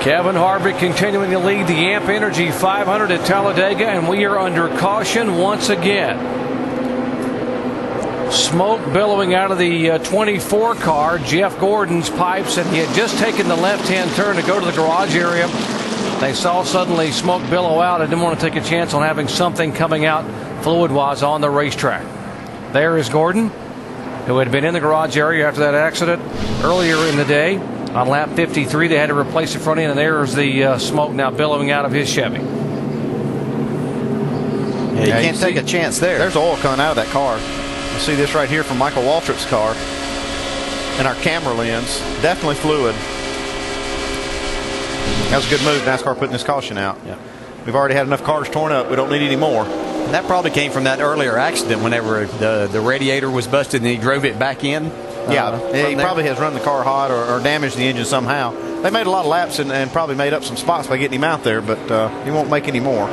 Kevin Harvick continuing to lead the AMP Energy 500 at Talladega, and we are under caution once again. Smoke billowing out of the 24 car, Jeff Gordon's pipes, and he had just taken the left-hand turn to go to the garage area. They saw suddenly smoke billow out and didn't want to take a chance on having something coming out fluid-wise on the racetrack. There is Gordon, who had been in the garage area after that accident earlier in the day. On lap 53, they had to replace the front end, and there's the smoke now billowing out of his Chevy. Yeah, you can't take a chance there. There's oil coming out of that car. You see this right here from Michael Waltrip's car and our camera lens. Definitely fluid. That was a good move, NASCAR putting this caution out. Yeah. We've already had enough cars torn up. We don't need any more. And that probably came from that earlier accident whenever the radiator was busted and he drove it back in. Yeah, he probably has run the car hot or damaged the engine somehow. They made a lot of laps and probably made up some spots by getting him out there, but he won't make any more.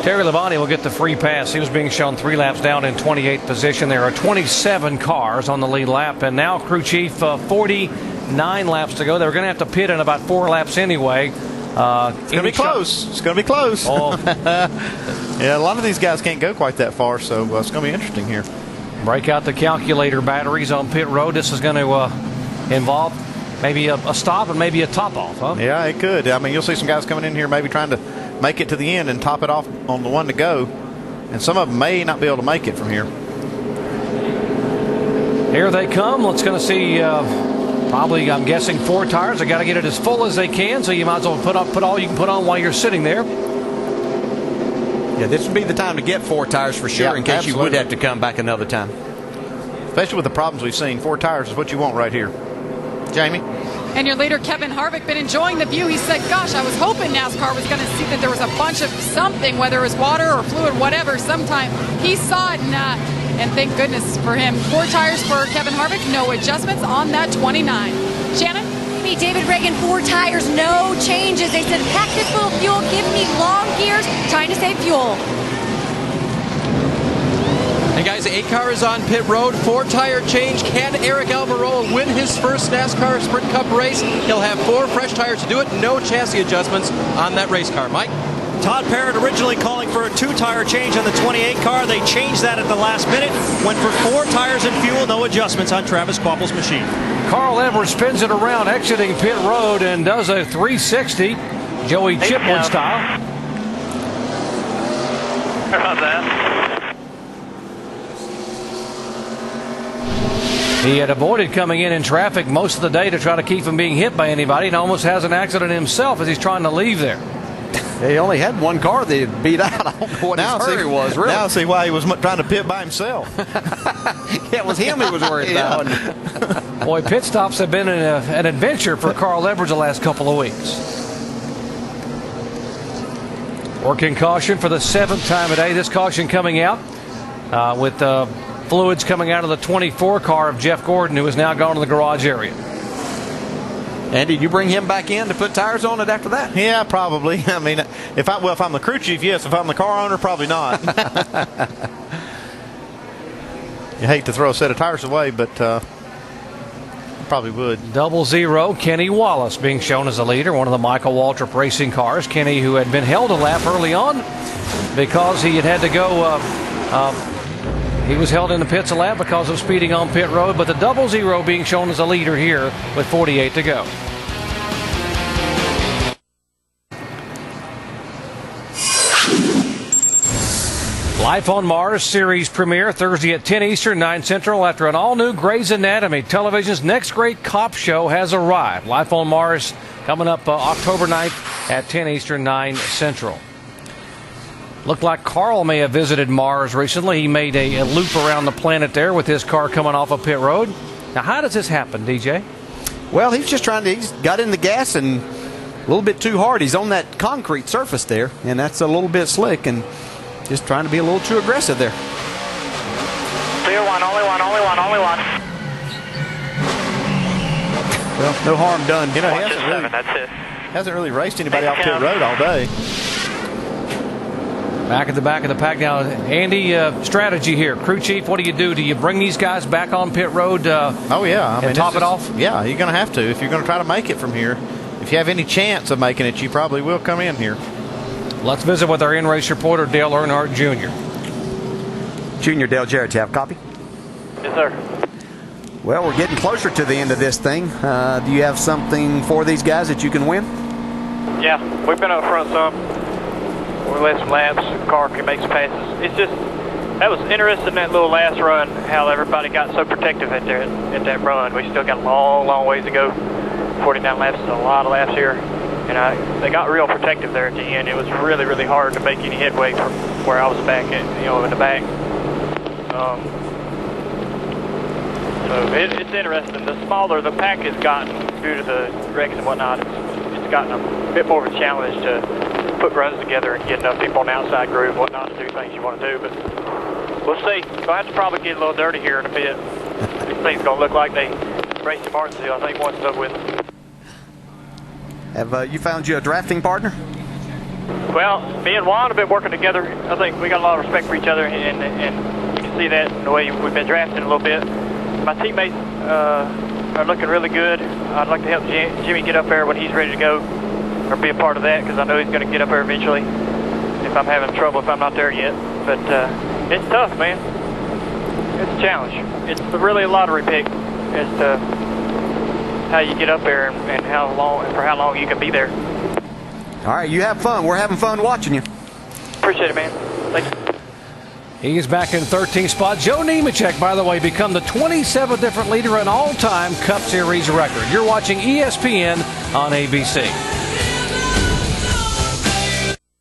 Terry Labonte will get the free pass. He was being shown 3 laps down in 28th position. There are 27 cars on the lead lap, and now crew chief 49 laps to go. They're going to have to pit in about 4 laps anyway. It's going to be close. It's going to be close. Oh. Yeah, a lot of these guys can't go quite that far, so it's going to be interesting here. Break out the calculator batteries on pit road. This is going to involve maybe a stop and maybe a top off, huh? Yeah, it could. I mean, you'll see some guys coming in here maybe trying to make it to the end and top it off on the one to go. And some of them may not be able to make it from here. Here they come. Let's going to see probably, I'm guessing, 4 tires. They got to get it as full as they can, so you might as well put all you can put on while you're sitting there. Yeah, this would be the time to get 4 tires for sure, in case absolutely. You would have to come back another time. Especially with the problems we've seen, 4 tires is what you want right here. Jamie? And your leader, Kevin Harvick, been enjoying the view. He said, gosh, I was hoping NASCAR was going to see that there was a bunch of something, whether it was water or fluid, whatever, sometime. He saw it, and thank goodness for him. 4 tires for Kevin Harvick, no adjustments on that 29. Shannon? Me, David Reagan, 4 tires, no changes. They said, pack this full of fuel, give me long gears, trying to save fuel. Hey guys, the 8 car is on pit road. 4-tire change. Can Eric Almirola win his first NASCAR Sprint Cup race? He'll have 4 fresh tires to do it. No chassis adjustments on that race car. Mike? Todd Parrott originally calling for a 2-tire change on the 28 car. They changed that at the last minute. Went for 4 tires and fuel. No adjustments on Travis Quapple's machine. Carl Edwards spins it around, exiting pit road, and does a 360, Joey Chipwood style. How about that? He had avoided coming in traffic most of the day to try to keep from being hit by anybody, and almost has an accident himself as he's trying to leave there. He only had 1 car that he beat out. I don't know what his hurry was, really. Now I see why he was trying to pit by himself. Yeah, it was him he was worried about. Boy, pit stops have been an adventure for Carl Edwards the last couple of weeks. Working caution for the 7th time today. This caution coming out with fluids coming out of the 24 car of Jeff Gordon, who has now gone to the garage area. And did you bring him back in to put tires on it after that? Yeah, probably. I mean, if I'm the crew chief, yes. If I'm the car owner, probably not. You hate to throw a set of tires away, but probably would. 00, Kenny Wallace being shown as a leader, one of the Michael Waltrip racing cars. Kenny, who had been held a lap early on because he had to go. He was held in the pits a lap because of speeding on pit road, but the 00 being shown as a leader here with 48 to go. Life on Mars series premiere Thursday at 10 Eastern, 9 Central. After an all-new Grey's Anatomy, television's next great cop show has arrived. Life on Mars coming up October 9th at 10 Eastern, 9 Central. Looked like Carl may have visited Mars recently. He made a loop around the planet there with his car coming off of pit road. Now, how does this happen, DJ? Well, he's just he's got in the gas and a little bit too hard. He's on that concrete surface there, and that's a little bit slick, and just trying to be a little too aggressive there. Clear one, only one. Well, no harm done. You know, he hasn't really raced anybody off pit road all day. Back at the back of the pack now. Andy, strategy here. Crew chief, what do you do? Do you bring these guys back on pit road oh, yeah. and top it off? Yeah, you're going to have to. If you're going to try to make it from here, you've if you have any chance of making it, you probably will come in here. Let's visit with our in-race reporter, Dale Earnhardt Jr. Junior Dale Jarrett, you have a copy? Yes, sir. Well, we're getting closer to the end of this thing. Do you have something for these guys that you can win? Yeah, we've been up front some. We led some laps. The car can make some passes. It's just, that was interesting, that little last run, how everybody got so protective at that run. We still got a long, long ways to go. 49 laps is a lot of laps here. And they got real protective there at the end. It was really, really hard to make any headway from where I was back at, in the back. So it's interesting. The smaller the pack has gotten due to the wrecks and whatnot, it's gotten a bit more of a challenge to put runs together and get enough people on the outside groove and whatnot to do things you want to do. But we'll see. So I have to probably get a little dirty here in a bit. These things going to look like they raced at Martinsville, I think, once it's over with. Have you found you a drafting partner? Well, me and Juan have been working together. I think we got a lot of respect for each other, and you can see that in the way we've been drafting a little bit. My teammates are looking really good. I'd like to help Jimmy get up there when he's ready to go, or be a part of that, because I know he's going to get up there eventually if I'm having trouble if I'm not there yet. But it's tough, man. It's a challenge. It's really a lottery pick as to how you get up there and how long and for how long you can be there. All right, you have fun. We're having fun watching you. Appreciate it, man. Thank you. He's back in 13th spot. Joe Nemechek, by the way, become the 27th different leader in all-time Cup Series record. You're watching ESPN on ABC.